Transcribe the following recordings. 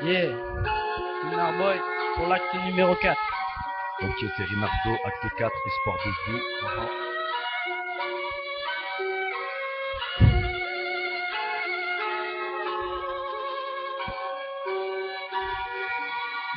Yeah, Narboy pour l'acte numéro 4. Ok, c'est Rinardo, acte 4, espoir de vie.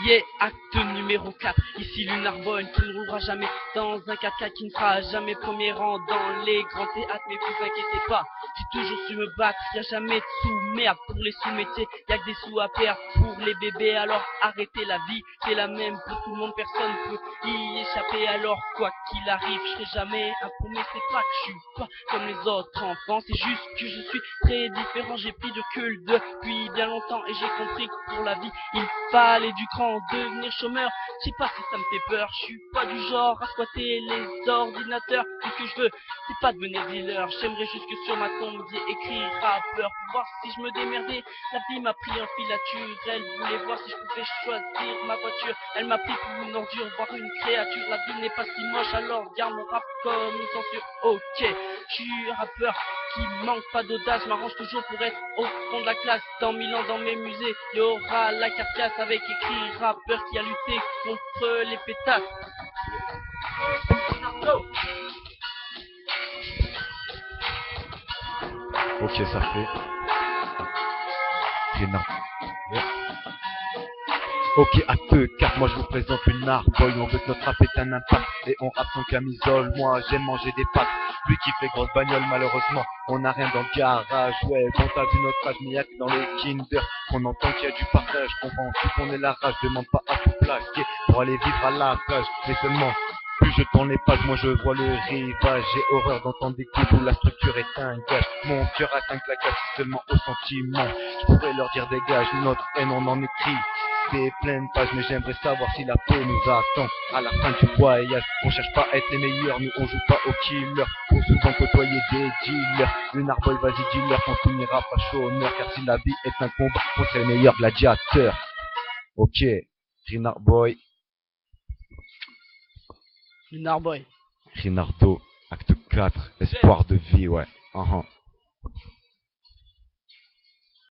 Yeah, acte numéro 4. Ici Lunarbonne qui ne roulera jamais dans un 4x4 qui ne sera jamais premier rang dans les grands théâtres. Mais vous inquiétez pas, j'ai toujours su me battre. Y'a jamais de sous, merde pour les sous-métiers. Y'a que des sous à perdre pour les bébés. Alors arrêtez, la vie, c'est la même pour tout le monde. Personne peut y échapper. Alors quoi qu'il arrive, je serai jamais un paumé. C'est pas que je suis pas comme les autres enfants, c'est juste que je suis très différent. J'ai pris du recul depuis bien longtemps et j'ai compris que pour la vie il fallait du cran. Devenir chômeur, je sais pas si ça me fait peur. Je suis pas du genre à squatter les ordinateurs. Tout ce que je veux, c'est pas devenir dealer. J'aimerais juste que sur ma tombe il y ait écrit rappeur pour voir si je me démerdais. La vie m'a pris en filature. Elle voulait voir si je pouvais choisir ma voiture. Elle m'a pris pour une ordure, voir une créature. La vie n'est pas si moche, alors garde mon rap comme une censure. Ok, je suis rappeur qui manque pas d'audace, m'arrange toujours pour être au fond de la classe. Dans 1000 ans dans mes musées, il y aura la carcasse avec écrit rappeur qui a lutté contre les pétasses. Ok, ça fait. Rinardo. Ok, acte 4, moi je vous présente Lunarboy. On veut que notre rap ait un impact et on rappe sans camisole. Moi j'aime manger des pâtes, lui qui fait grosse bagnole. Malheureusement on n'a rien dans le garage. Ouais, bon t'as vu notre âge, mais y'a que dans les Kinder qu'on entend qu'il y a du partage. Comprends-tu qu'on est la rage, demande pas à tout plaquer pour aller vivre à la plage. Mais seulement plus je tourne les pages, moi je vois le rivage. J'ai horreur d'entendre des coups où la structure est un gage. Mon cœur atteint que la cage, c'est seulement au sentiment. Je pourrais leur dire dégage, notre haine on en écrit des pleines pages, mais j'aimerais savoir si la paix nous attend à la fin du voyage. On cherche pas à être les meilleurs, nous on joue pas au killer. Faut souvent côtoyer des dealers. Lunarboy, vas-y dealer, qu'on finira pas chômeur. Car si la vie est un combat, on serait les meilleurs gladiateurs. Ok, Rinarboy, Narboy. Rinardo, acte 4, espoir de vie, ouais.